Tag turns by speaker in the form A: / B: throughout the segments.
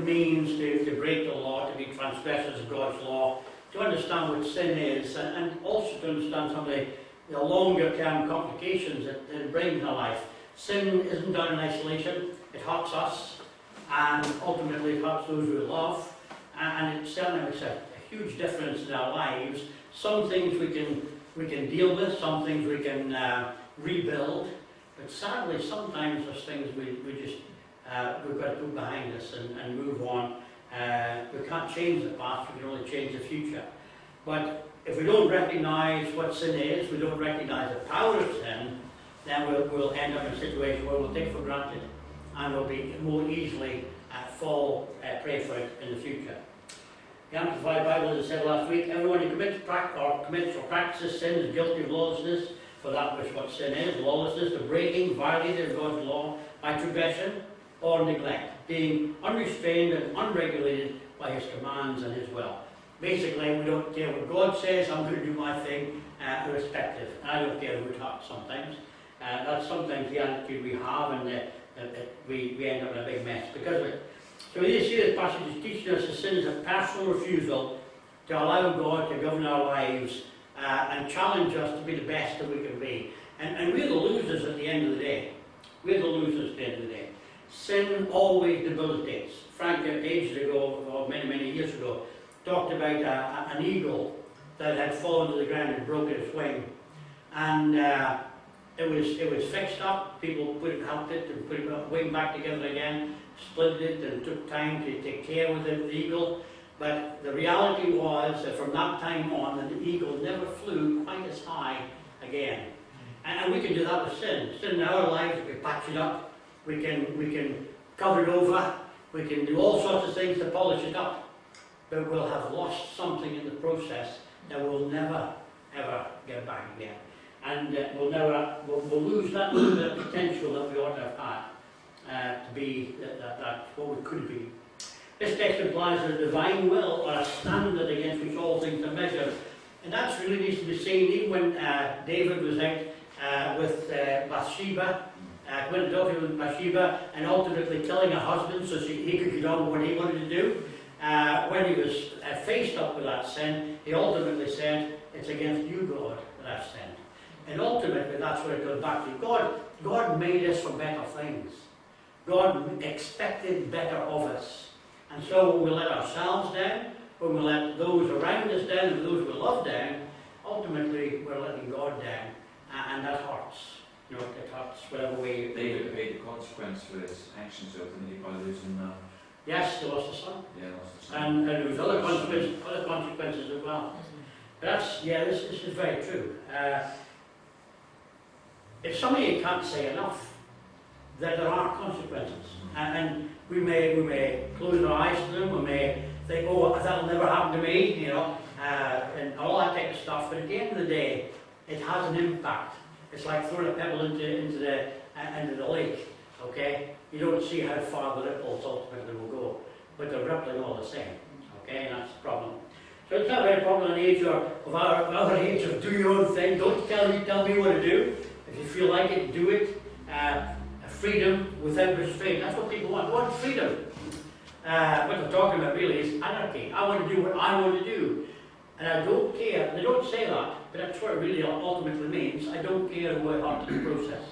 A: means to break the law, to be transgressors of God's law, to understand what sin is, and also to understand some of the longer-term complications that it brings in our life. Sin isn't done in isolation. It hurts us, and ultimately it hurts those we love, and it certainly makes a huge difference in our lives. Some things we can deal with, some things we can rebuild, but sadly sometimes there's things we've got to put behind us and move on. We can't change the past, we can only change the future. But if we don't recognise what sin is, we don't recognise the power of sin, then we'll end up in a situation where we'll take for granted and we'll be more easily fall prey for it in the future. The Amplified Bible, as I said last week, everyone who commits or practices sin is guilty of lawlessness, for that which what sin is, lawlessness, the breaking, violating of God's law by transgression or neglect, being unrestrained and unregulated by his commands and his will. Basically, we don't care what God says, I'm going to do my thing, irrespective. And I don't care who it hurts sometimes. That's sometimes the attitude we have, and we end up in a big mess because of it. So this passage is teaching us that sin is a personal refusal to allow God to govern our lives and challenge us to be the best that we can be. And we're the losers at the end of the day. We're the losers at the end of the day. Sin always debilitates. Frank, ages ago, or many years ago, talked about an eagle that had fallen to the ground and broken its wing. And it was fixed up. People helped it and put the wing back together again, split it, and took time to take care of the eagle. But the reality was that from that time on, the eagle never flew quite as high again. And we can do that with sin. Sin in our lives, we can patch it up, we can cover it over, we can do all sorts of things to polish it up. But we'll have lost something in the process that we'll never, ever get back again. And we'll lose that potential that we ought to have had to be that what we could be. This text implies that a divine will or a standard against which all things are measured. And that really needs to be seen even when David was out with Bathsheba, went adultery with Bathsheba, and ultimately killing her husband so he could get on with what he wanted to do. When he was faced up with that sin, he ultimately said, "It's against you, God, that I've sinned." And ultimately, that's what it goes back to. God made us for better things. God expected better of us. And so when we let ourselves down, when we let those around us down, and those we love down, ultimately we're letting God down. And that hurts. You know, it hurts whatever way.
B: David paid the consequence for his actions, ultimately, by losing
A: Yes, there was the son.
B: Yeah, lost the son.
A: And there was other consequences as well. But this is very true. It's something you can't say enough, that there are consequences. And we may close our eyes to them, we may think, oh, that'll never happen to me, you know, and all that type of stuff. But at the end of the day, it has an impact. It's like throwing a pebble into the lake, okay? You don't see how far the ripples ultimately will go, but they're rippling all the same, okay? And that's the problem. So it's not very problem in the age of our age of do your own thing. Don't tell me what to do. If you feel like it, do it. Freedom without restraint. That's what people want. They want freedom. What they're talking about really is anarchy. I want to do what I want to do. And I don't care. They don't say that, but that's what it really ultimately means. I don't care who I hurt in the process.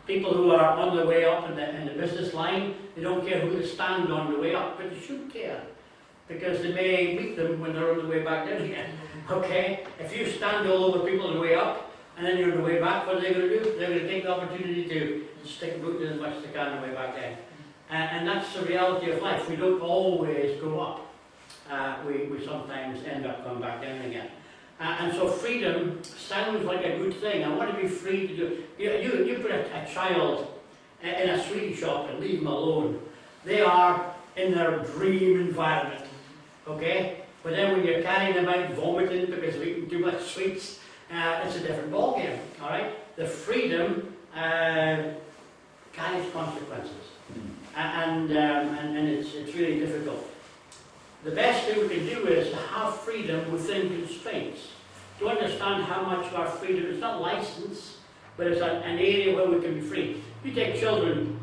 A: People who are on their way up in the business line, they don't care who they stand on the way up, but they should care. Because they may meet them when they're on the way back down again. Okay? If you stand all over people on the way up, and then you're on the way back, what are they going to do? They're going to take the opportunity to stick a boot in as much as they can on the way back down. And that's the reality of life. We don't always go up. We sometimes end up going back down again. And so freedom sounds like a good thing. I want to be free to do. You put a child in a sweet shop and leave them alone. They are in their dream environment. Okay? But then when you're carrying them out vomiting because they've eaten too much sweets, it's a different ballgame, all right? The freedom carries consequences, and it's really difficult. The best thing we can do is to have freedom within constraints. To understand how much of our freedom is not license, but it's an area where we can be free. You take children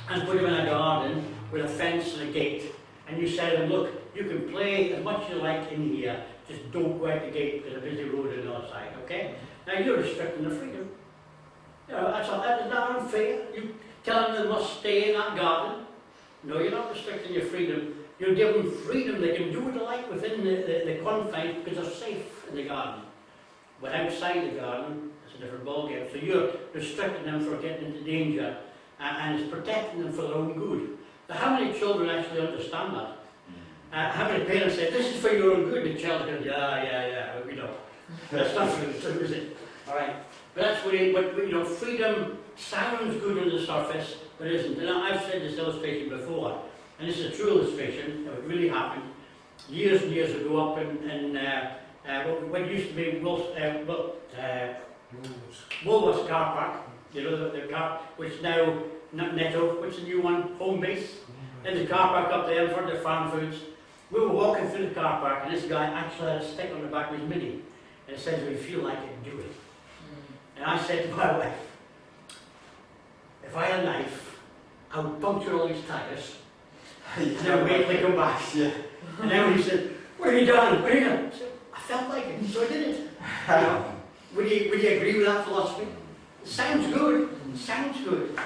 A: and put them in a garden with a fence and a gate, and you said to them, look, you can play as much as you like in here, just don't go out the gate because there's a busy road on the other side, okay? Now you're restricting their freedom. You know, that's not unfair. You telling them they must stay in that garden. No, you're not restricting your freedom. You're giving them freedom. They can do what they like within the confines because they're safe in the garden. But outside the garden, it's a different ballgame. So you're restricting them from getting into danger and it's protecting them for their own good. Now, how many children actually understand that? How many parents say, this is for your own good? The child goes, yeah, we know. That's not really true, is it? All right. But that's what you know, freedom sounds good on the surface, but isn't. And I've said this illustration before, and this is a true illustration. It really happened years and years ago up in what used to be Woolworths car park. You know, the car, which now, not Netto, which is the new one, Home Base. In the car park up there in front of Farm Foods. We were walking through the car park, and this guy actually had a stick on the back of his Mini. And it says, if you feel like it, do it. And I said to my wife, if I had a knife, I would puncture all these tires, and then wait till they come back. Yeah. And then when he said, what have you done? What have you done? I said, I felt like it, so I did it. You know, would you agree with that philosophy? It sounds good. It sounds good.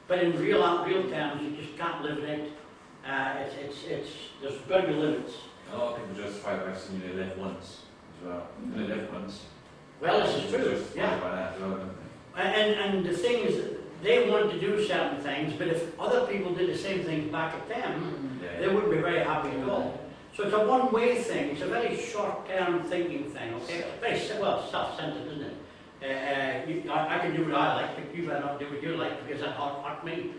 A: But in real terms, you just can't live in it. There's got to be limits.
B: A lot of people justify it by saying they live once as well. They live once.
A: Well, this is true. Yeah.
B: By that as well, don't they?
A: And the thing is, they want to do certain things, but if other people did the same things back at them, they wouldn't be very happy at all. So it's a one-way thing. It's a very short-term thinking thing. Okay. Very self-centered, isn't it? I can do what I like, but you better not do what you like because that hurt me.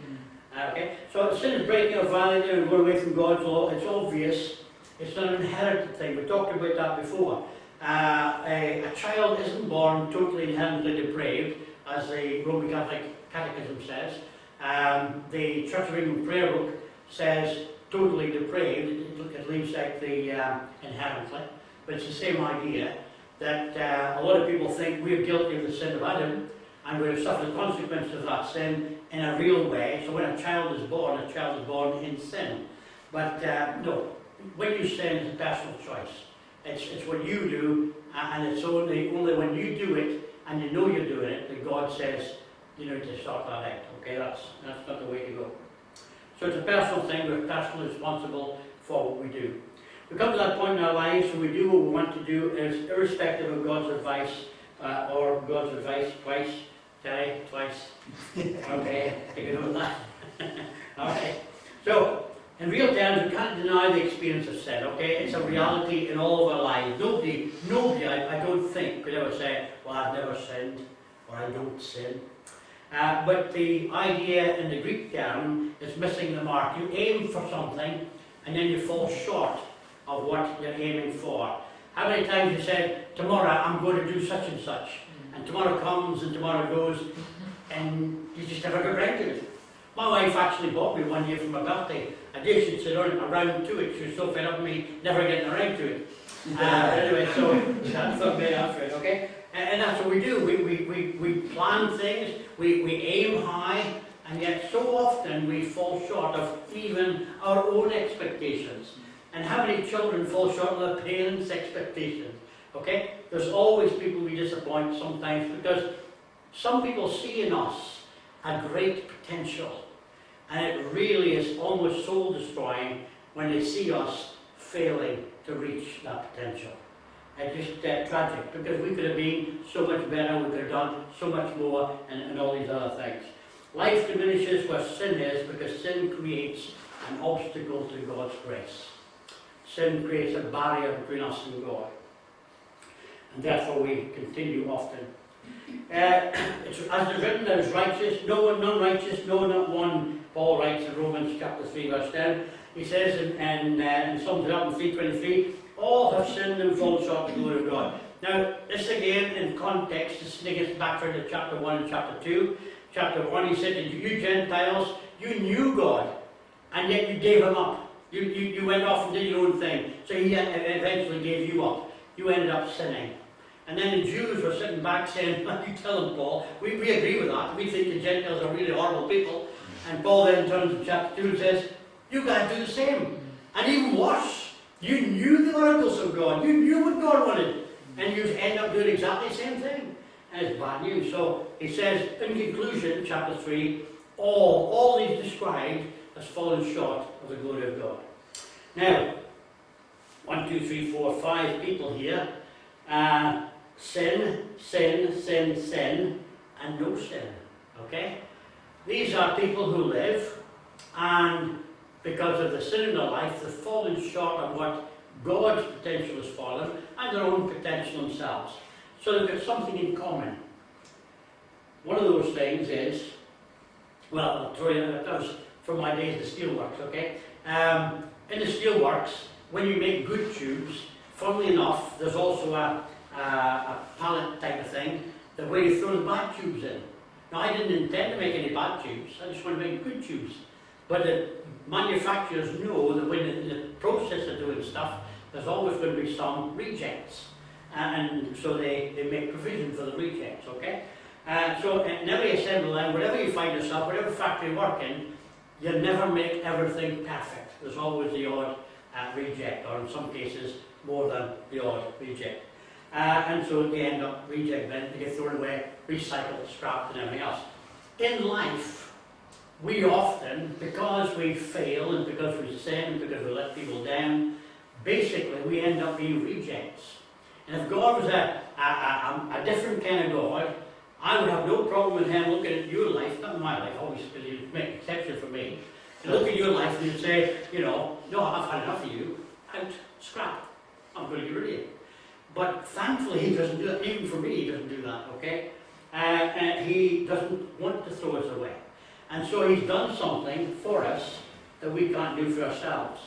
A: Okay? So sin is breaking of vanity and going away from God's law. It's obvious. It's not an inherited thing. We talked about that before. A child isn't born totally inherently depraved, as the Roman Catholic Catechism says. The Church of England prayer book says totally depraved. It leaves out the inherently, but it's the same idea. That a lot of people think we're guilty of the sin of Adam and we've suffered the consequences of that sin in a real way. So when a child is born in sin. But no, when you sin, it's a personal choice. It's what you do, and it's only when you do it and you know you're doing it that God says you need to sort that out. Okay, that's not the way to go. So it's a personal thing. We're personally responsible for what we do. We come to that point in our lives when we do what we want to do, is irrespective of God's advice or God's advice twice. Okay, take a note of that. Okay. So, in real terms, we can't deny the experience of sin. Okay, it's a reality in all of our lives. Nobody, I don't think, could ever say, "Well, I've never sinned," or "I don't sin." But the idea in the Greek term is missing the mark. You aim for something, and then you fall short of what you're aiming for. How many times you said, tomorrow I'm going to do such and such, and tomorrow comes and tomorrow goes, and you just never get around to it. My wife actually bought me one year for my birthday a dish she'd sit around to it. She was so fed up with me never getting around to it. Anyway, so that's not bad after it, okay? And that's what we do. We plan things, we aim high, and yet so often we fall short of even our own expectations. And how many children fall short of their parents' expectations? Okay? There's always people we disappoint sometimes because some people see in us a great potential. And it really is almost soul destroying when they see us failing to reach that potential. It's just tragic because we could have been so much better, we could have done so much more, and all these other things. Life diminishes where sin is because sin creates an obstacle to God's grace. Sin creates a barrier between us and God. And therefore we continue often. As it's written, there is righteous, no one, none righteous, no, not one. Paul writes in Romans chapter 3, verse 10. He says in Psalm 3:23, all have sinned and fallen short of the glory of God. Now, this again in context, this gets back to chapter 1 and chapter 2. Chapter 1, he said, you Gentiles, you knew God, and yet you gave him up. You went off and did your own thing. So he eventually gave you up. You ended up sinning. And then the Jews were sitting back saying, well, you tell them, Paul, we agree with that. We think the Gentiles are really horrible people. And Paul then turns to chapter 2 and says, you guys do the same. And even worse, you knew the oracles of God. You knew what God wanted. And you end up doing exactly the same thing. And it's bad news. So he says, in conclusion, chapter 3, all these described as fallen short of the glory of God. Now, 1, 2, 3, 4, 5 people here. Sin, sin, sin, sin, and no sin. Okay? These are people who live, and because of the sin in their life, they've fallen short of what God's potential has fallen, and their own potential themselves. So they've got something in common. One of those things is, well, I'll tell you, that was from my days of steelworks, okay? In the steelworks, when you make good tubes, funnily enough, there's also a pallet type of thing, that where you throw the bad tubes in. Now, I didn't intend to make any bad tubes, I just want to make good tubes. But the manufacturers know that when in the process of doing stuff, there's always going to be some rejects. And so they make provision for the rejects, okay? So in every assembly line, wherever you find yourself, whatever factory you work in, you never make everything perfect. There's always the odd reject, or in some cases, more than the odd reject. And so they end up reject, then they get thrown away, recycled, scrapped, and everything else. In life, we often, because we fail, and because we sin, and because we let people down, basically we end up being rejects. And if God was a different kind of God, I would have no problem with him looking at your life, not my life, always, because he'd make an exception for me. He'd look at your life and he'd say, you know, no, I've had enough of you, out, scrap, I'm going to get rid of you. But thankfully he doesn't do that, even for me he doesn't do that, okay? He doesn't want to throw us away. And so he's done something for us that we can't do for ourselves.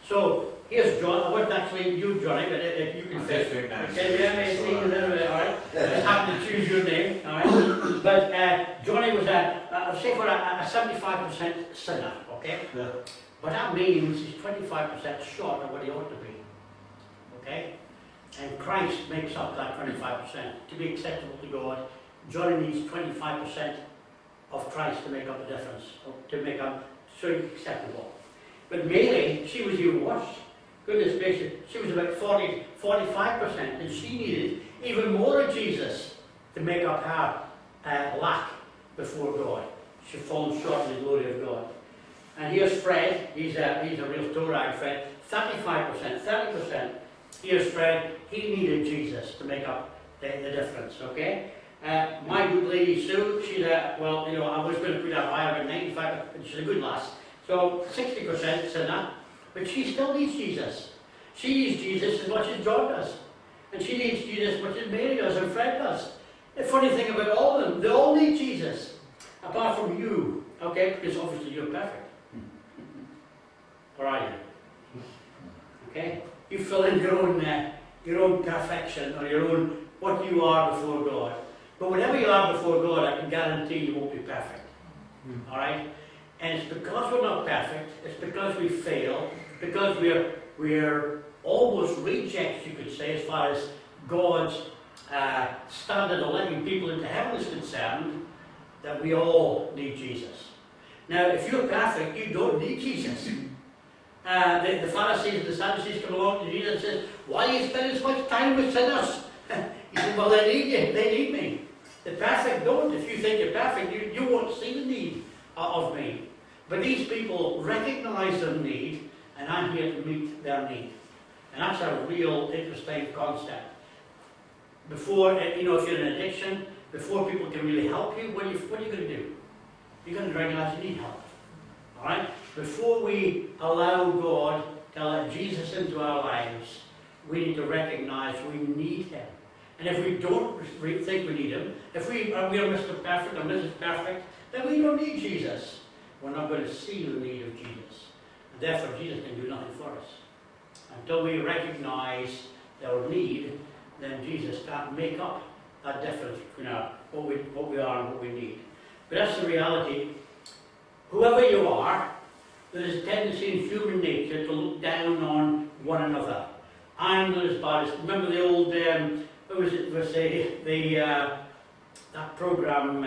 A: So, here's John. I wasn't actually you, Johnny, but if you can fit. Okay, alright. I just happened to choose your name, alright. But Johnny was I'll say for a 75% sinner, okay? Yeah. But that means he's 25% short of what he ought to be. Okay? And Christ makes up that 25%. To be acceptable to God, Johnny needs 25% of Christ to make up the difference, to make up so acceptable. But Mary, she was even worse. Goodness gracious, she was about 45%, and she needed even more of Jesus to make up her lack before God. She'd fallen short of the glory of God. And here's Fred, he's a real toe-rag Fred, 35%, 30%. Here's Fred, he needed Jesus to make up the difference, okay? My good lady Sue, she's well, you know, I was going to put her higher, but 95%, but she's a good lass. So 60% sinner, but she still needs Jesus. She needs Jesus as much as John does. And she needs Jesus as much as Mary does and Fred does. The funny thing about all of them, they all need Jesus. Apart from you, okay, because obviously you're perfect. Or are you? Okay? You fill in your own perfection, or your own, what you are before God. But whatever you are before God, I can guarantee you won't be perfect. Alright? And it's because we're not perfect, it's because we fail, because we're almost rejects, you could say, as far as God's standard of letting people into heaven is concerned, that we all need Jesus. Now, if you're perfect, you don't need Jesus. The Pharisees and the Sadducees come along to Jesus and say, why do you spend so much time with sinners? He said, well, they need you, they need me. The perfect don't. If you think you're perfect, you won't see the need of me. But these people recognize their need, and I'm here to meet their need. And that's a real interesting concept. Before, you know, if you're in addiction, before people can really help you, what are you going to do? You're going to recognize you need help. Alright? Before we allow God to let Jesus into our lives, we need to recognize we need Him. And if we don't think we need Him, if we are Mr. Perfect or Mrs. Perfect, then we don't need Jesus. We're not going to see the need of Jesus. And therefore, Jesus can do nothing for us. Until we recognize our need, then Jesus can't make up that difference between what we are and what we need. But that's the reality. Whoever you are, there is a tendency in human nature to look down on one another. I'm not as bad as, remember the old, what was it, that program,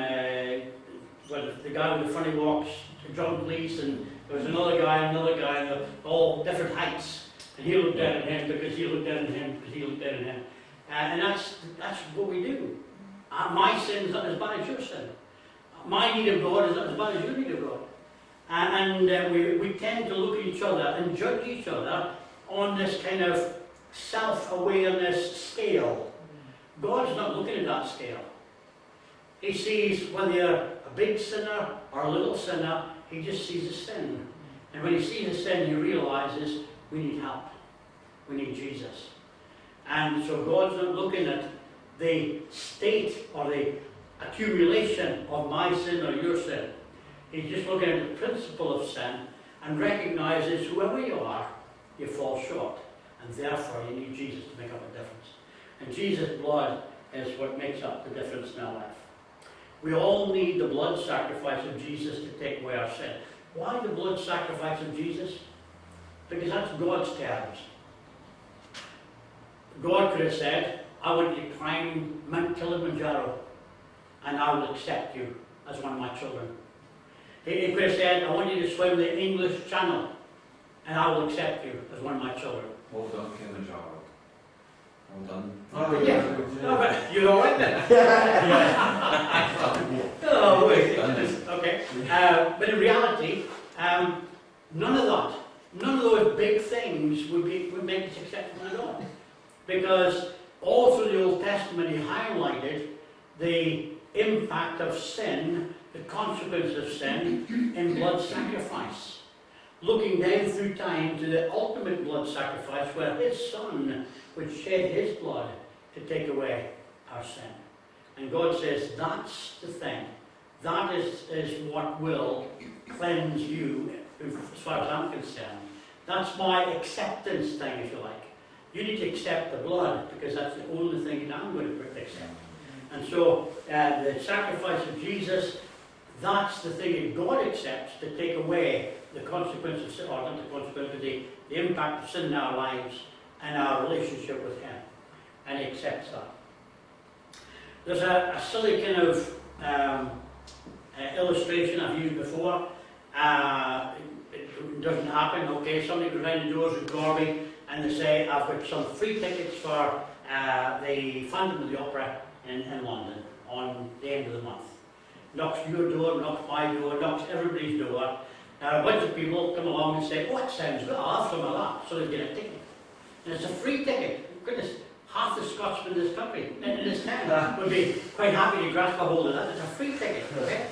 A: well, the guy with the funny walks, drunk police, and there was another guy, and they're all different heights. And he looked down at him because he looked down at him because he looked down at him. And that's what we do. My sin is not as bad as your sin. My need of God is not as bad as your need of God. And we tend to look at each other and judge each other on this kind of self-awareness scale. God's not looking at that scale. He sees whether you're a big sinner or a little sinner, he just sees a sin. And when he sees a sin, he realizes we need help. We need Jesus. And so God's not looking at the state or the accumulation of my sin or your sin. He's just looking at the principle of sin and recognizes whoever you are, you fall short. And therefore you need Jesus to make up a difference. And Jesus' blood is what makes up the difference in our life. We all need the blood sacrifice of Jesus to take away our sin. Why the blood sacrifice of Jesus? Because that's God's terms. God could have said, I want you to climb Mount Kilimanjaro and I will accept you as one of my children. He could have said, I want you to swim the English Channel and I will accept you as one of my children.
B: Well done, Kilimanjaro. Well done.
C: Oh,
A: Yeah. No, but you all right then? Oh, wait. Okay. But in reality, none of that, none of those big things would make us acceptable to God. Because all through the Old Testament he highlighted the impact of sin, the consequence of sin in blood sacrifice. Looking down through time to the ultimate blood sacrifice where his Son would shed his blood to take away our sin. And God says, that's the thing. That is what will cleanse you, as far as I'm concerned. That's my acceptance thing, if you like. You need to accept the blood, because that's the only thing that I'm going to accept. And so, the sacrifice of Jesus, that's the thing that God accepts to take away the consequence of sin, or not the consequence, but the impact of sin in our lives and our relationship with Him. And He accepts that. There's a silly kind of illustration I've used before. It doesn't happen, okay? Somebody goes round the doors with Gorby and they say, I've got some free tickets for the Phantom of the Opera in London on the end of the month. Knocks your door, knocks my door, knocks everybody's door. Now a bunch of people come along and say, oh, that sounds good, I'll have some of that. So they get a ticket. And it's a free ticket. Goodness, half the Scotsmen in this country, in this town, would be quite happy to grasp a hold of that. It's a free ticket, okay?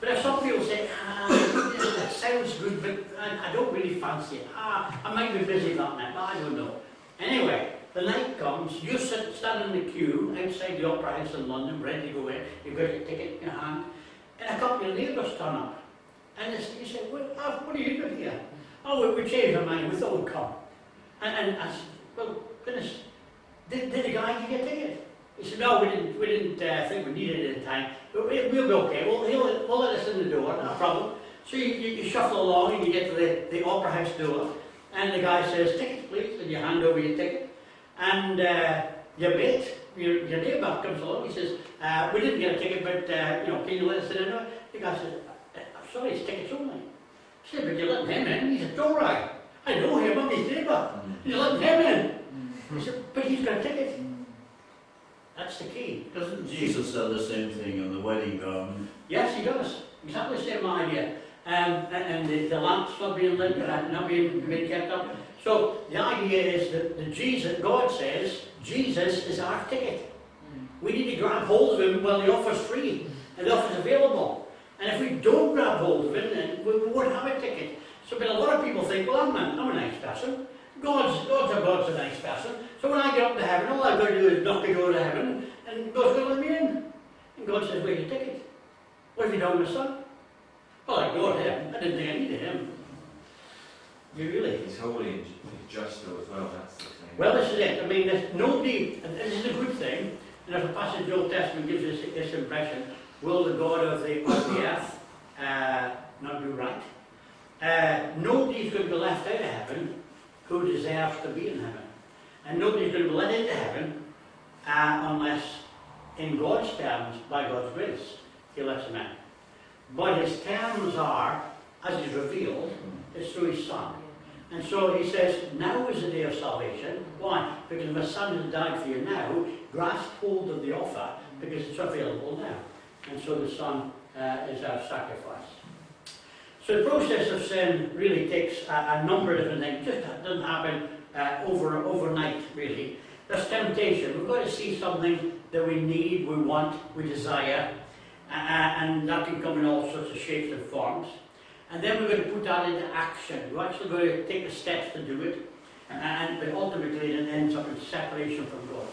A: But if some people say, that sounds good, but I don't really fancy it. I might be busy that night, but I don't know. Anyway, the night comes, you stand in the queue outside the Opera House in London, ready to go in, you've got your ticket in your hand, and a couple of neighbours turn up. And you say, what are you doing here? Oh, we changed our mind, we thought we'd come. And I said, well, goodness, did the guy give you a ticket? He said, no, we didn't think we needed it at the time. But we'll be okay. We'll let us in the door, no problem. So you shuffle along and you get to the Opera House door, and the guy says, tickets please, and you hand over your ticket. And your mate, your neighbour comes along, he says, we didn't get a ticket, but can you let us in? The guy says, I'm sorry, it's tickets only. He said, but you're letting him in? He said, all right. I know him, I'm his neighbour. You're letting him in. He said, but he's got a ticket. That's the key.
C: Doesn't Jesus say the same thing on the wedding garment?
A: Yes, he does. Exactly the same idea. And the lamps not being lit, not being kept up. So the idea is that God says, Jesus is our ticket. We need to grab hold of him while the offer's free and the offer's available. And if we don't grab hold of him, then we won't have a ticket. So but a lot of people think, well, I'm a nice person. God's a nice person. So when I get up to heaven, all I've got to do is knock the door to heaven, and God's going to let me in. And God says, where's your ticket? What have you done with my son? Well, I go to him. I didn't think I needed him. You really?
B: He's holy and just though as well, that's the thing.
A: Well, this is it. I mean, there's nobody, and this is a good thing, and if a passage of the Old Testament gives us this impression, will the God of the earth not do right? Nobody's going to be left out of heaven who deserves to be in heaven. And nobody's going to be let into heaven unless, in God's terms, by God's grace, he lets them in. But his terms are as he's revealed, is through his Son. And so he says, now is the day of salvation. Why? Because my Son has died for you now. Grasp hold of the offer, because it's available now. And so the Son is our sacrifice. So the process of sin really takes a number of different things. It just doesn't happen overnight, really. There's temptation. We've got to see something that we need, we want, we desire, and that can come in all sorts of shapes and forms. And then we're going to put that into action. We're actually going to take the steps to do it, but ultimately it ends up in separation from God.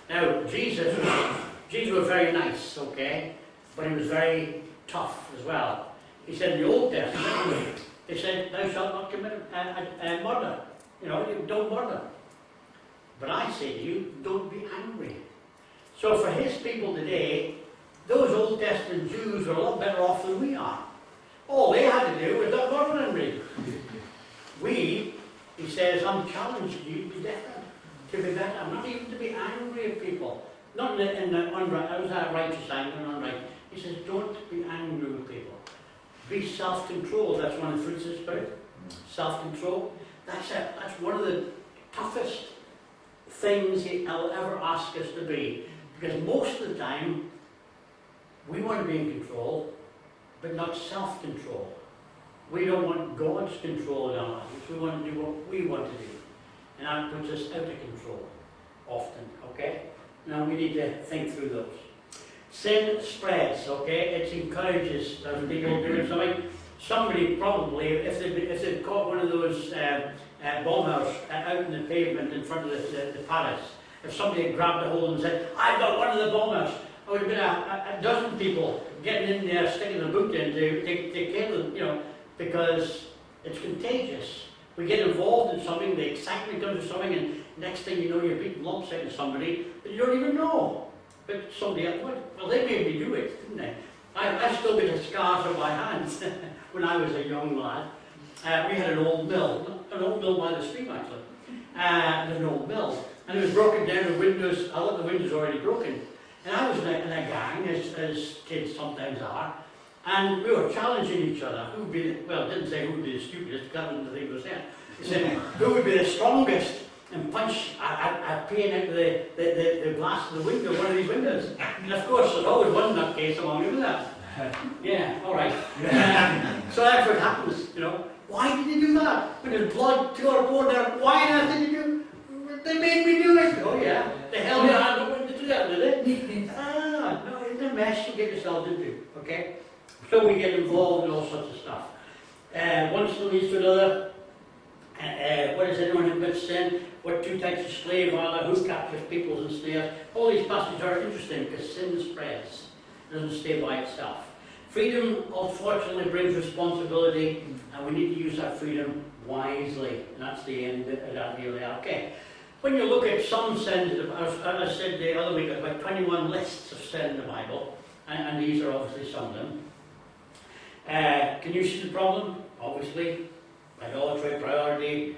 A: Now, Jesus was very nice, okay, but he was very tough as well. He said in the Old Testament, he said, thou shalt not commit murder. You know, you don't murder. But I say to you, don't be angry. So for his people today, those Old Testament Jews are a lot better off than we are. All they had to do was not murdering me. We, he says, I'm challenging you to be different, to be better, not even to be angry at people. Not in the righteous anger and unrighteous. He says, don't be angry with people. Be self-controlled. That's one of the fruits of the Spirit. Self-control. That's one of the toughest things he'll ever ask us to be. Because most of the time, we want to be in control, but not self-control. We don't want God's control in our lives. We want to do what we want to do. And that puts us out of control, often, okay? Now we need to think through those. Sin spreads, okay? It encourages people doing something. Somebody probably, if they've caught one of those bombers out in the pavement in front of the palace, if somebody had grabbed a hold and said, I've got one of the bombers, there would have been a dozen people getting in there, sticking their boot in to kill them, you know, because it's contagious. We get involved in something, the excitement comes to something, and next thing you know, you're beating lumps out of somebody that you don't even know. But somebody else would. Well, they made me do it, didn't they? I still get the scars on my hands when I was a young lad. We had an old mill by the stream actually. There's an old mill. And it was broken down, the windows, a lot of the windows already broken. And I was in a gang, as kids sometimes are, and we were challenging each other. Who would be, it didn't say who would be the stupidest, that wasn't the thing it was saying. It said, who would be the strongest, and punch a pane out of the glass of the window, one of these windows. And of course, there's always one nutcase among them, isn't there? Yeah, all right. So that's what happens, you know. Why did you do that? When there's blood to our board there, why on earth did you do? They made me do it. Oh yeah, they held your hand up when they do that, did they? No, it's a mess you get yourself into, okay? So we get involved in all sorts of stuff. One still leads to another. What is anyone who commits sin? What two types of slave are there? Who captures people and snares? All these passages are interesting because sin spreads. It doesn't stay by itself. Freedom, unfortunately, brings responsibility, and we need to use that freedom wisely. And that's the end of that deal there. Okay. When you look at some sins, as I said the other week, there's about 21 lists of sin in the Bible, and these are obviously some of them. Can you see the problem? Obviously, idolatry, priority,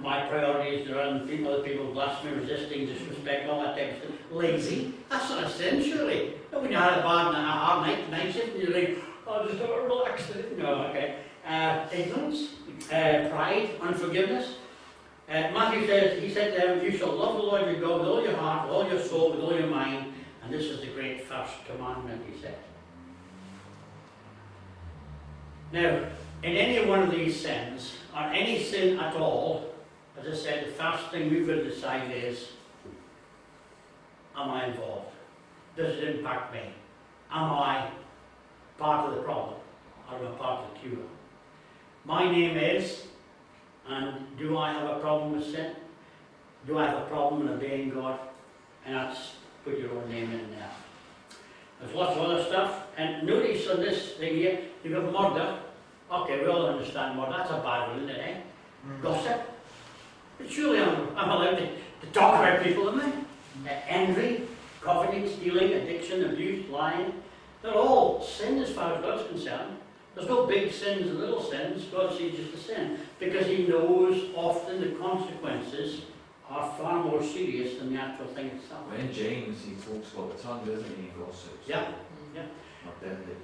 A: my priorities around other people, blasphemy, resisting, disrespect, all that type of stuff. Lazy, that's not a sin, surely. But when you had a hard night shift, and you think, oh, just got to relax. No, okay. Ignorance, pride, unforgiveness. Matthew says, he said to them, you shall love the Lord your God with all your heart, with all your soul, with all your mind, and this is the great first commandment, he said. Now, in any one of these sins, or any sin at all, as I said, the first thing we've got to decide is, am I involved? Does it impact me? Am I part of the problem, or am I part of the cure? My name is, and do I have a problem with sin? Do I have a problem in obeying God? And that's, put your own name in there. There's lots of other stuff, and notice on this thing here, you've got murder. Okay, we all understand murder, that's a bad one, isn't it, eh? Gossip. But surely I'm allowed to talk about people, am I? Envy, coveting, stealing, addiction, abuse, lying. They're all sin as far as God's concerned. There's no big sins and little sins. God sees just a sin. Because he knows often the consequences are far more serious than the actual thing itself.
B: Well, in James, he talks about the tongue, doesn't he? Gossips.
A: Yeah. Yeah.
B: Not deadly.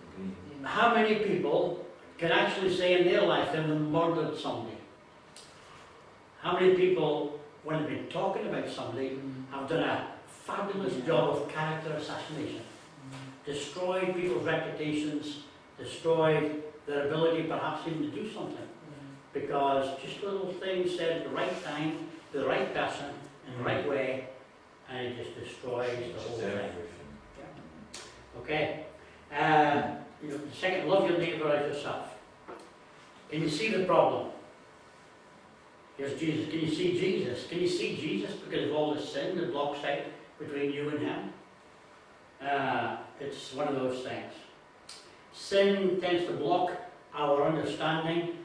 A: How many people can actually say in their life they've murdered somebody. How many people, when they've been talking about somebody, have done a fabulous job of character assassination? Destroyed people's reputations, destroyed their ability perhaps even to do something. Because just little things said at the right time, to the right person, in the right way, and it just destroys the whole thing. Okay? Second, love your neighbour as yourself. Can you see the problem? Here's Jesus. Can you see Jesus? Can you see Jesus because of all the sin that blocks out between you and him? It's one of those things. Sin tends to block our understanding,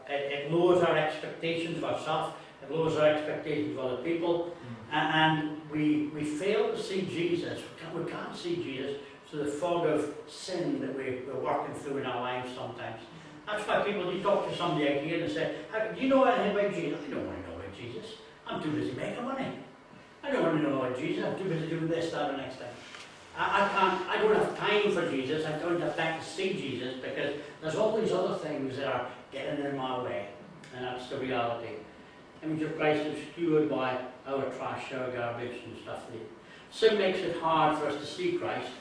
A: it lowers our expectations of ourselves, it lowers our expectations of other people, and we fail to see Jesus. We can't see Jesus through the fog of sin that we're working through in our lives sometimes. That's why people, you talk to somebody out here and say, do you know anything about Jesus? I don't want to know about Jesus. I'm too busy making money. I don't want to know about Jesus. I'm too busy doing this, that, and the next thing. I don't have time for Jesus. I don't have time to see Jesus because there's all these other things that are getting in my way. And that's the reality. Image of Christ is skewed by our trash, our garbage and stuff. Sin makes it hard for us to see Christ.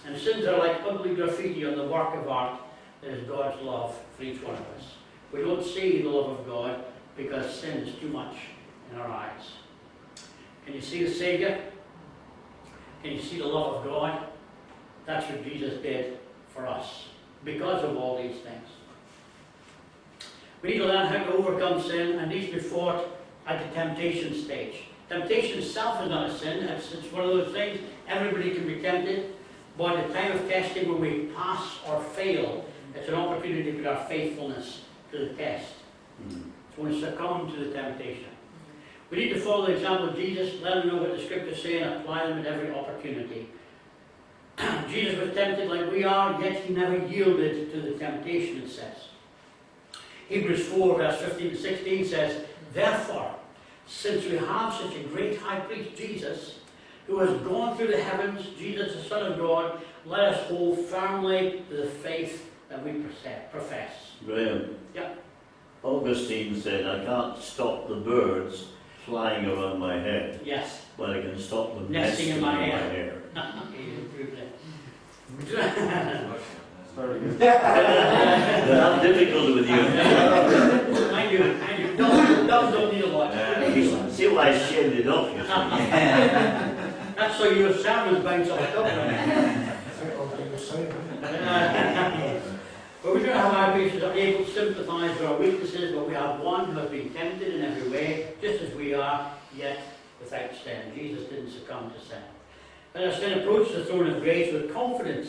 A: And sins are like ugly graffiti on the work of art that is God's love for each one of us. We don't see the love of God because sin is too much in our eyes. Can you see the Saviour? Can you see the love of God? That's what Jesus did for us because of all these things. We need to learn how to overcome sin, and these be fought at the temptation stage. Temptation itself is not a sin. It's one of those things. Everybody can be tempted. But at the time of testing, when we pass or fail, it's an opportunity to put our faithfulness to the test. So when we succumb to the temptation. We need to follow the example of Jesus, let him know what the scriptures say, and apply them at every opportunity. Jesus was tempted like we are, yet he never yielded to the temptation, it says. Hebrews 4, verse 15 to 16 says, therefore, since we have such a great high priest, Jesus, who has gone through the heavens, Jesus the Son of God, let us hold firmly to the faith that we profess.
C: Graham.
A: Yeah.
C: Augustine said, I can't stop the birds flying around my head,
A: Yes.
C: but I can stop them
A: Nesting in my hair.
C: hair.
B: Very good.
C: That's difficult with you.
A: Mind you, dogs don't need a lot.
C: See why I shaved it off, you see.
A: That's so your sermons bounce off the top of it. But we don't have our patients are able to sympathise with our weaknesses, but we have one who has been tempted in every way, just as we are, yet without sin. Jesus didn't succumb to sin. Let us then approach the throne of grace with confidence,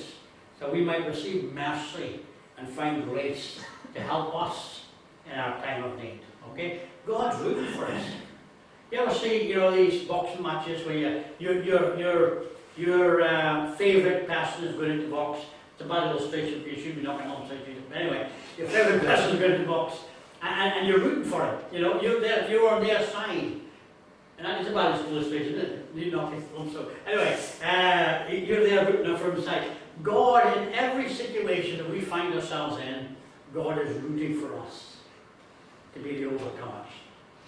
A: so we might receive mercy and find grace to help us in our time of need. Okay? God's rooting for us. You ever see, these boxing matches where your favourite person is going into box? It's a bad illustration because you should be knocking on side. But anyway, your favourite person is going into box, and you're rooting for him. You're there, you're on their side. And that is a bad illustration, isn't it? You knock it on so. Anyway, you're there rooting for him side. God, in every situation that we find ourselves in, God is rooting for us to be the overcomers,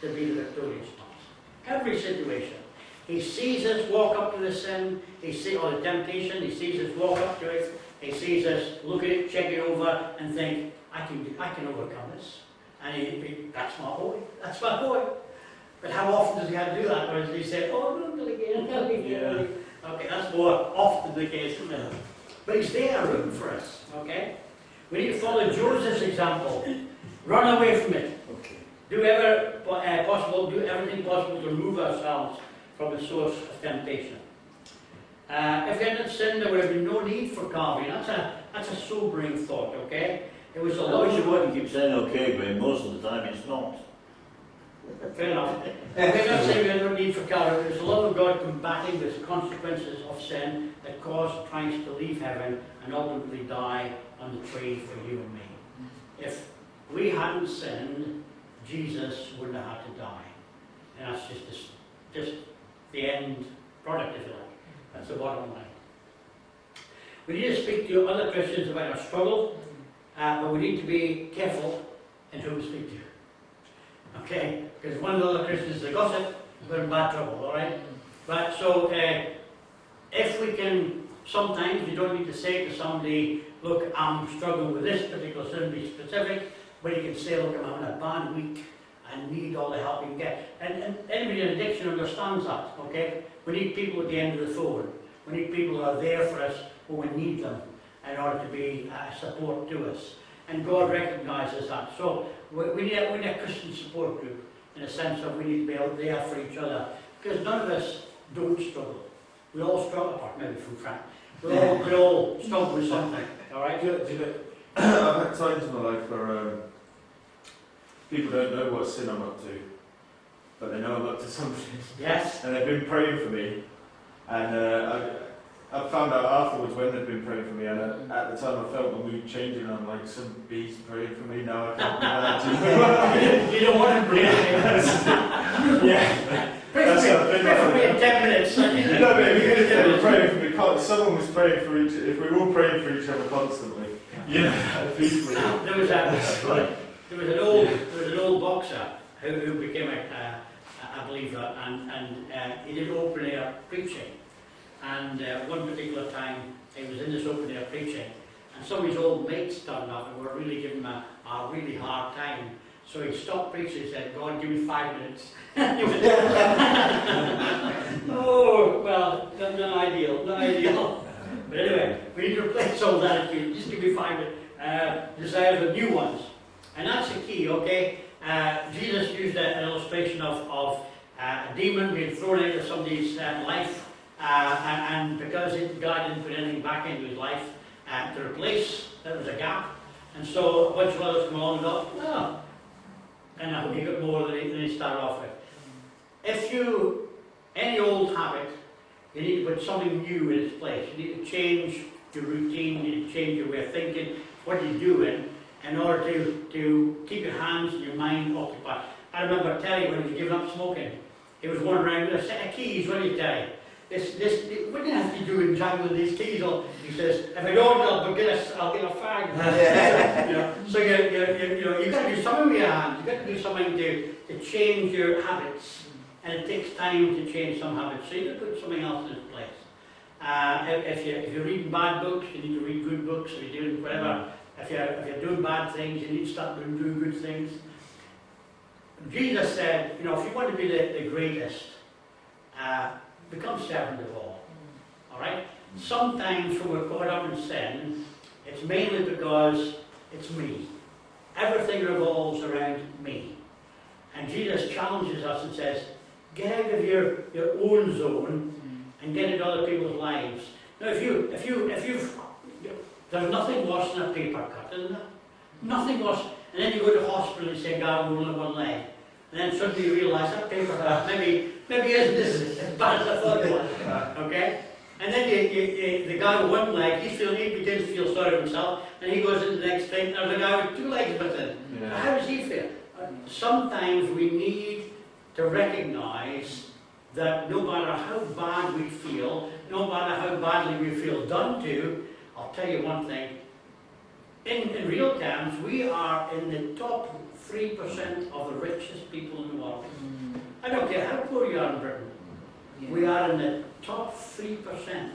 A: to be the victorious ones. Every situation. He sees us walk up to the sin, or the temptation, he sees us walk up to it, he sees us look at it, check it over, and think, I can overcome this. And that's my boy, that's my boy. But how often does he have to do that? Or does he say, oh, no, again.
C: Yeah.
A: Okay, that's more often the case, isn't it? But he's there rooting for us, okay? We need to follow Joseph's example. Run away from it.
C: Okay.
A: Do everything possible to remove ourselves from the source of temptation. If we hadn't sinned, there would have been no need for carving. That's a sobering thought, okay? It was a
C: I wish you
A: love.
C: wouldn't keep saying okay, Graham. Most of the time it's not.
A: Fair enough. We're not saying we have no need for carving. It was the love of God combating the consequences of sin that caused Christ to leave heaven and ultimately die on the tree for you and me. If we hadn't sinned, Jesus wouldn't have had to die. And that's just the end product, if you like. That's the bottom line. We need to speak to other Christians about our struggle. but we need to be careful in who we speak to. Okay? Because one of the other Christians is a gossip, we're in bad trouble, alright? But so, if we can, sometimes you don't need to say to somebody, look, I'm struggling with this particular sin, be specific, but you can say, look, I'm having a bad week, I need all the help you can get. And anybody in addiction understands that, okay? We need people at the end of the phone. We need people who are there for us when we need them in order to be support to us. And God recognises that. So we need a Christian support group in a sense of we need to be out there for each other. Because none of us don't struggle. We all struggle, apart maybe from Frank. We all struggle with something, alright?
D: I've had times in my life where people don't know what sin I'm up to, but they know I'm up to something.
A: Yes.
D: And they've been praying for me, and I found out afterwards when they'd been praying for me, and at the time I felt my mood changing, and I'm like, some beast praying for me, now I can't be that too.
A: You don't want to pray for me.
D: Yeah.
A: Pray for me in 10 minutes.
D: No, but if they were praying for me, someone was praying for each, if we were all praying for each other constantly, peacefully.
A: There was an old boxer who became a believer, and he did open air preaching. And one particular time, he was in this open air preaching, and some of his old mates turned up and were really giving him a really hard time. So he stopped preaching and said, God, give me 5 minutes. Oh, well, not ideal. But anyway, we need to replace all that attitude. Just give me 5 minutes. Desire the new ones. And that's the key, okay? Jesus used an illustration of a demon being thrown into somebody's life, and because God didn't put anything back into his life to replace, there was a gap. And so a bunch of others come along and go, oh, and I hope you got more than he started off with. Any old habit, you need to put something new in its place. You need to change your routine, you need to change your way of thinking, what you're doing, in order to keep your hands and your mind occupied. I remember Terry, when he was giving up smoking, he was going around with a set of keys, what do you Terry? What do you have to do in jangling these keys? He says, if I don't, I'll get a fag. So you've got to do something with your hands. You've got to do something to change your habits. And it takes time to change some habits. So you've got to put something else in its place. If you're reading bad books, you need to read good books. If you're doing whatever. If you're doing bad things, you need to start doing good things. Jesus said, if you want to be the greatest, become servant of all. Alright? Sometimes when we're caught up in sin, it's mainly because it's me. Everything revolves around me. And Jesus challenges us and says, get out of your own zone and get into other people's lives. Now there's nothing worse than a paper cut, isn't there? Nothing worse. And then you go to hospital and say, God, we only have one leg. And then suddenly you realise that paper cut maybe isn't as bad as I thought it was. Okay? And then the guy with one leg, he begins to feel sorry for himself, and he goes into the next thing, there's a guy with 2 legs missing. Yeah. How does he feel? Sometimes we need to recognise that no matter how bad we feel, no matter how badly we feel done to, I'll tell you one thing, in real terms, we are in the top 3% of the richest people in the world. I don't care how poor you are in Britain. Yeah. We are in the top 3%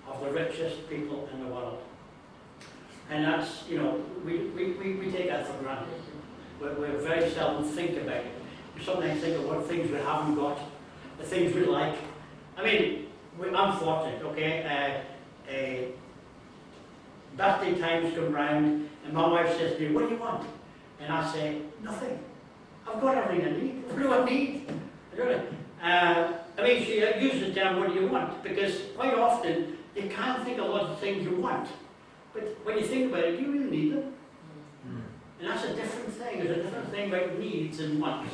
A: of the richest people in the world. And that's, we take that for granted. We very seldom think about it. We sometimes think of what things we haven't got, the things we like. I mean, I'm fortunate, okay? Birthday times come round, and my wife says to me, what do you want? And I say, nothing. I've got everything I need. What do I need? She uses the term, what do you want? Because quite often, you can't think of a lot of things you want. But when you think about it, you really need them. And that's a different thing. There's a different thing about needs and wants.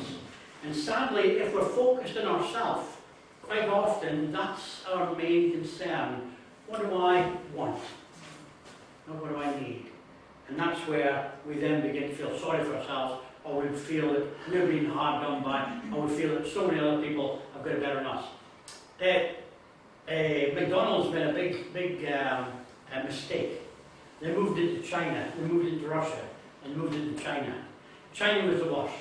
A: And sadly, if we're focused on ourselves, quite often, that's our main concern. What do I want? Not what do I need? And that's where we then begin to feel sorry for ourselves, or we feel that we're being hard done by, or we feel that so many other people have got it better than us. McDonald's made a big mistake. They moved into China, they moved into Russia, and moved into China. China was the worst.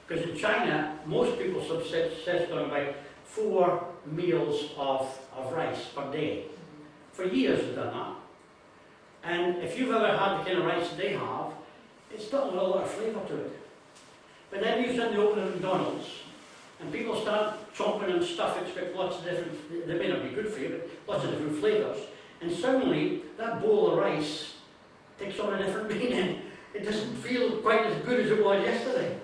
A: Because in China, most people subsist on about 4 meals of rice per day. For years they've done that. And if you've ever had the kind of rice they have, it's not a lot of flavour to it. But then you suddenly open a McDonald's, and people start chomping and stuff, it's got lots of different, they may not be good for you, but lots of different flavours. And suddenly, that bowl of rice takes on a different meaning. It doesn't feel quite as good as it was yesterday.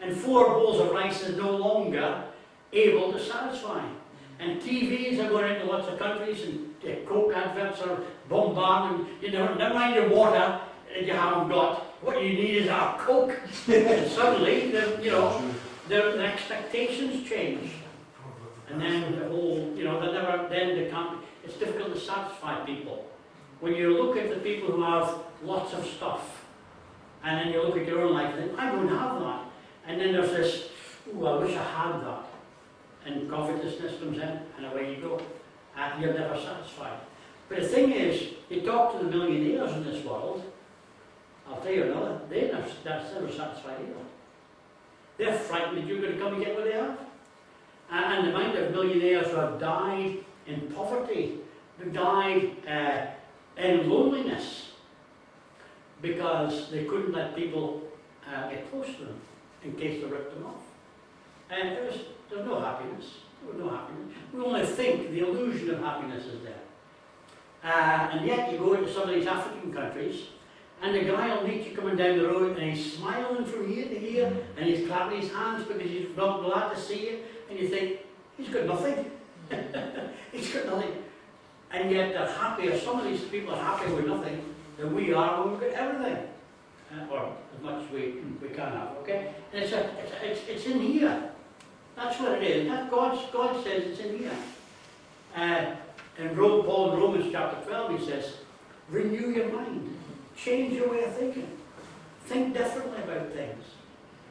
A: And 4 bowls of rice is no longer able to satisfy. And TVs are going into lots of countries, and Coke adverts are bombarding. You know, never mind your water that you haven't got. What you need is our Coke. And suddenly, their expectations change. And then the whole, they can't. It's difficult to satisfy people. When you look at the people who have lots of stuff, and then you look at your own life and think, I don't have that. And then there's this, ooh, I wish I had that. And covetousness comes in, and away you go. And you're never satisfied. But the thing is, you talk to the millionaires in this world, I'll tell you another, they're never satisfied either. They're frightened that you're going to come and get what they have. And the amount of millionaires who have died in poverty, who died in loneliness, because they couldn't let people get close to them in case they ripped them off. And there was no happiness. There was no happiness. We only think the illusion of happiness is there. And yet you go into some of these African countries, and the guy will meet you coming down the road, and he's smiling from ear to ear, and he's clapping his hands because he's not glad to see you, and you think, he's got nothing. He's got nothing. And yet they're happier. Some of these people are happier with nothing than we are when we've got everything. Or as much as we can have, okay? And it's in here. That's what it is. God says it's in here. In Paul in Romans chapter 12, he says, renew your mind. Change your way of thinking. Think differently about things.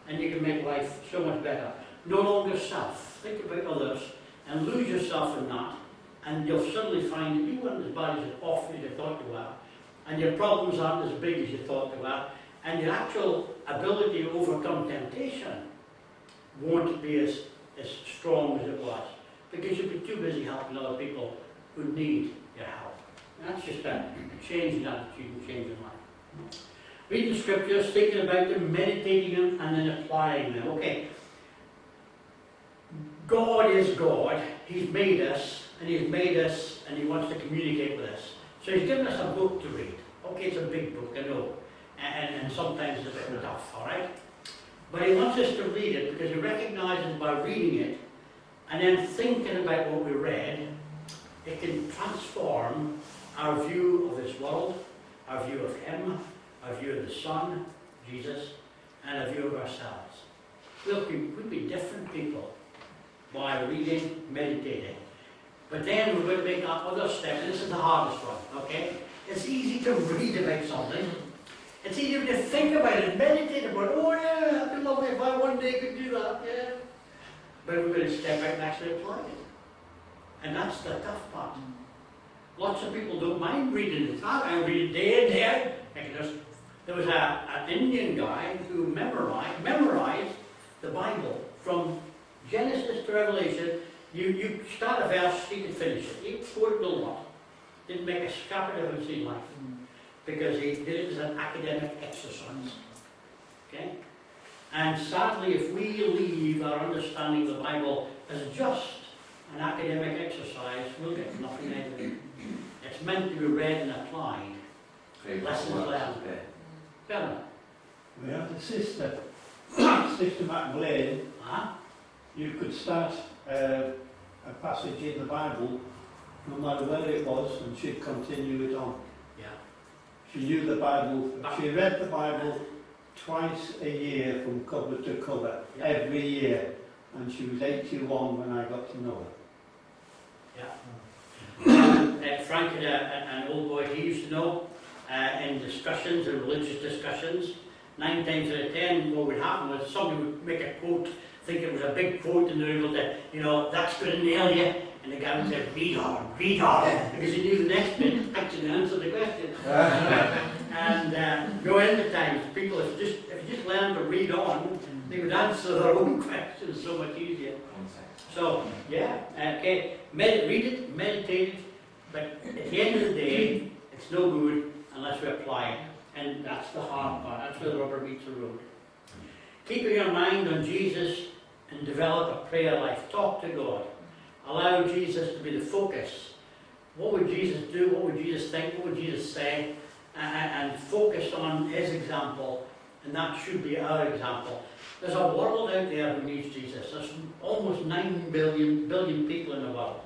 A: And you can make life so much better. No longer self. Think about others and lose yourself in that. And you'll suddenly find that you aren't as bad as awful as you thought you were. And your problems aren't as big as you thought they were. And your actual ability to overcome temptation won't be as strong as it was. Because you'll be too busy helping other people who need your help. And that's just a change in attitude and change in life. Reading the scriptures, thinking about them, meditating them, and then applying them. Okay. God is God. He's made us, and He wants to communicate with us. So He's given us a book to read. Okay, it's a big book, I know. And sometimes it's a bit tough, alright? But He wants us to read it because He recognizes by reading it and then thinking about what we read, it can transform our view of this world, our view of Him, our view of the Son, Jesus, and a view of ourselves. We'll be different people by reading, meditating. But then we're going to make that other step, and this is the hardest one, okay? It's easy to read about something. It's easy to think about it, meditate about it. Oh yeah, that'd be lovely if I one day could do that, yeah. But we're going to step out and actually apply it. And that's the tough part. Lots of people don't mind reading it. I read it day in, day out. There was an Indian guy who memorized the Bible from Genesis to Revelation. You start a verse, he could finish it. He quoted a lot. Didn't make a scrap of it in his life. Because he did it as an academic exercise. Okay? And sadly, if we leave our understanding of the Bible as just an academic exercise, we'll get nothing out of it. It's meant to be read and applied. Lessons learned. Bernard?
E: We have the Sister MacLean. You could start a passage in the Bible, no matter where it was, and she'd continue it on.
A: Yeah.
E: She knew the Bible. She read the Bible twice a year from cover to cover, every year. And she was 81 when I got to know her.
A: Yeah. Frank had an old boy he used to know in discussions, in religious discussions, 9 times out of 10, what would happen was somebody would make a quote, think it was a big quote, and they were able to, that's going to nail you. And the guy would say, read on, because he knew the next bit actually answered the question. And go into times, people, if you just learn to read on, they would answer their own questions so much easier. So, yeah, okay, read it, meditate it, but at the end of the day, it's no good unless we apply it. And that's the hard part, that's where the rubber meets the road. Keeping your mind on Jesus and develop a prayer life. Talk to God. Allow Jesus to be the focus. What would Jesus do? What would Jesus think? What would Jesus say? And focus on his example, and that should be our example. There's a world out there who needs Jesus. There's almost 9 billion people in the world,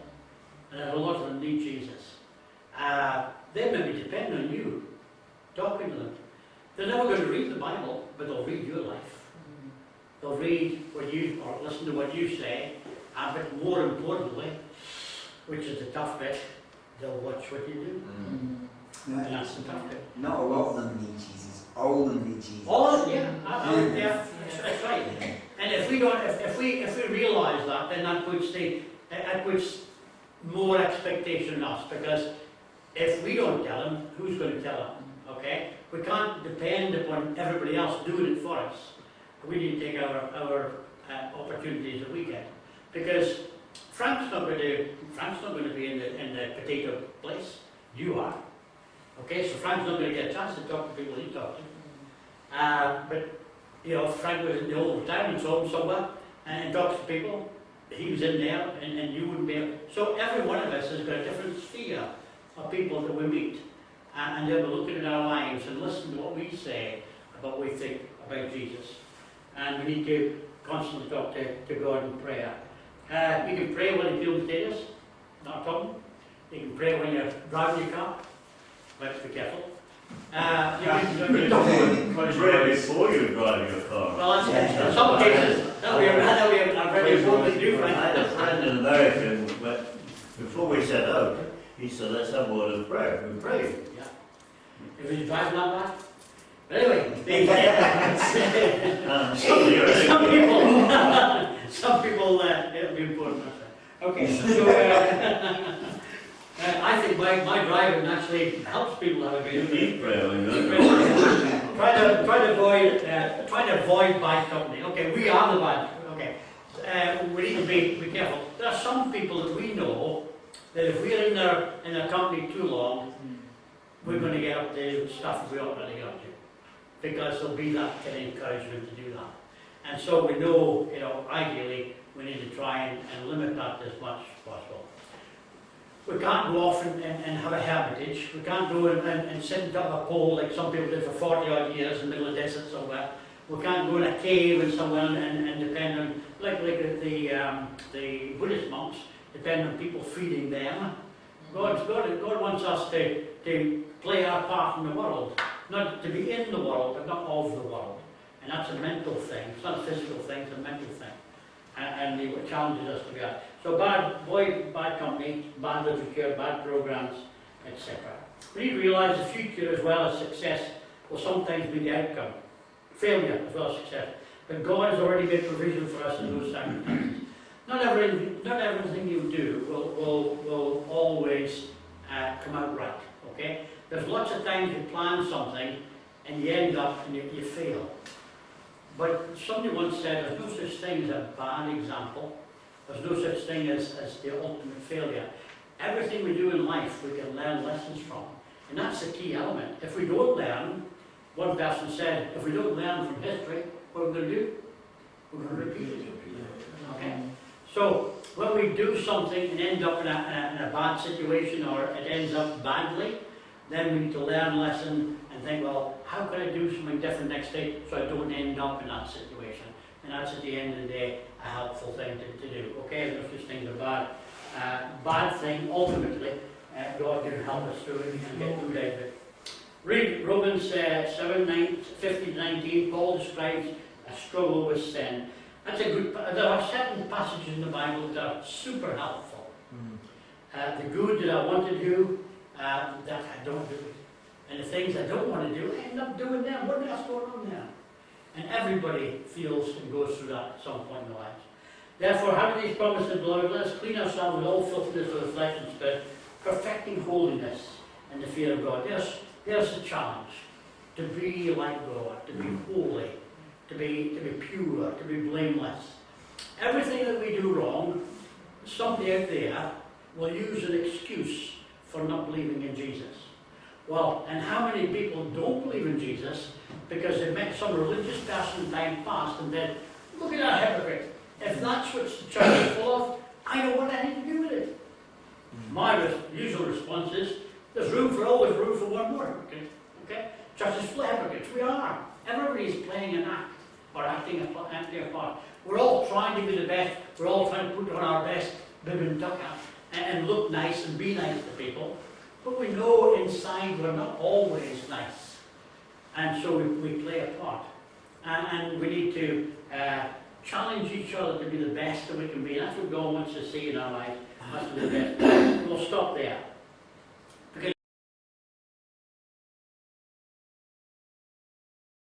A: and a lot of them need Jesus. They may be depending on you, talking to them. They're never going to read the Bible, but they'll read your life. They'll read what you, or listen to what you say, but more importantly, which is the tough bit, they'll watch what you do. And that's the tough bit.
F: Not a lot of them need Jesus. All of them need Jesus.
A: All of them, yeah, that's right. And if we don't, if we realise that, then that puts more expectation on us, because if we don't tell them, who's going to tell them? Okay, we can't depend upon everybody else doing it for us. We need to take our opportunities that we get, because Frank's not going to be in the potato place. You are. Okay, so Frank's not going to get a chance to talk to people he talks to. But Frank was in the old retirement home somewhere and talks to people. He was in there, and you wouldn't be able. So every one of us has got a different sphere of people that we meet, and they'll be looking at our lives and listening to what we say about what we think about Jesus. And we need to constantly talk to God in prayer. You can pray when you feel potatoes, not a problem. You can pray when you're driving your car. Let's be careful. You can
C: Pray before you're driving your car.
A: well, that's in some cases, that would be a very important thing to do,
C: I
A: right?
C: had a friend in America, but before we set out, he said, let's have a word of prayer. We prayed.
A: Yeah. If you're driving that bad. But anyway, some people, it'll be important. Okay, so I think my driving actually helps people have a
C: You
A: good
C: need prayer when you're
A: try to avoid bad company. Okay, we are the bad. Okay, we need to be careful. There are some people that we know that if we're in their company too long, we're going to get up to stuff we ought not to get up to, because there'll be that kind of encouragement to do that. And so we know, ideally, we need to try and limit that as much as possible. We can't go off and have a hermitage. We can't go and sit on top of a pole like some people did for 40 odd years in the middle of the desert somewhere. We can't go in a cave and somewhere and depend on, like the Buddhist monks, depend on people feeding them. God wants us to play our part in the world, not to be in the world, but not of the world. And that's a mental thing. It's not a physical thing, it's a mental thing. And it challenges us to be that. So bad company, bad literature, bad programs, etc. We need to realise the future as well as success will sometimes be the outcome. Failure as well as success. But God has already made provision for us in those circumstances. Not everything you do will always come out right. Okay? There's lots of times you plan something and you end up and you fail. But somebody once said there's no such thing as a bad example. There's no such thing as the ultimate failure. Everything we do in life we can learn lessons from. And that's the key element. If we don't learn, one person said, if we don't learn from history, what are we going to do? We're going to repeat it. Okay? So when we do something and end up in a bad situation, or it ends up badly, then we need to learn a lesson and think, well, how can I do something different next day so I don't end up in that situation? And that's at the end of the day a helpful thing to do. Okay, there's such things are bad. Bad thing, ultimately, God can help us through it and get good out of it. Read Romans 7:15-19. Paul describes a struggle with sin. That's a good. There are certain passages in the Bible that are super helpful. The good that I want to do, that I don't do it. And the things I don't want to do, I end up doing them. What else going on there? And everybody feels and goes through that at some point in their lives. Therefore, having these promises, beloved, let us clean ourselves with all filthiness of the flesh and spirit, perfecting holiness and the fear of God. There's the challenge. To be like God, to be holy, to be pure, to be blameless. Everything that we do wrong, somebody out there will use an excuse for not believing in Jesus. Well, and how many people don't believe in Jesus because they met some religious person in time past and then, look at that hypocrite. If that's what the church is full of, I don't want anything to do with it. My usual response is, there's always room for one more hypocrite. Okay? Church is full of hypocrites. We are. Everybody's playing an act or acting a part. We're all trying to be the best. We're all trying to put on our best bib and tucker and look nice and be nice to people. But we know inside we're not always nice. And so we play a part. And we need to challenge each other to be the best that we can be. And that's what God wants to see in our lives. That's to be the best. We'll stop there.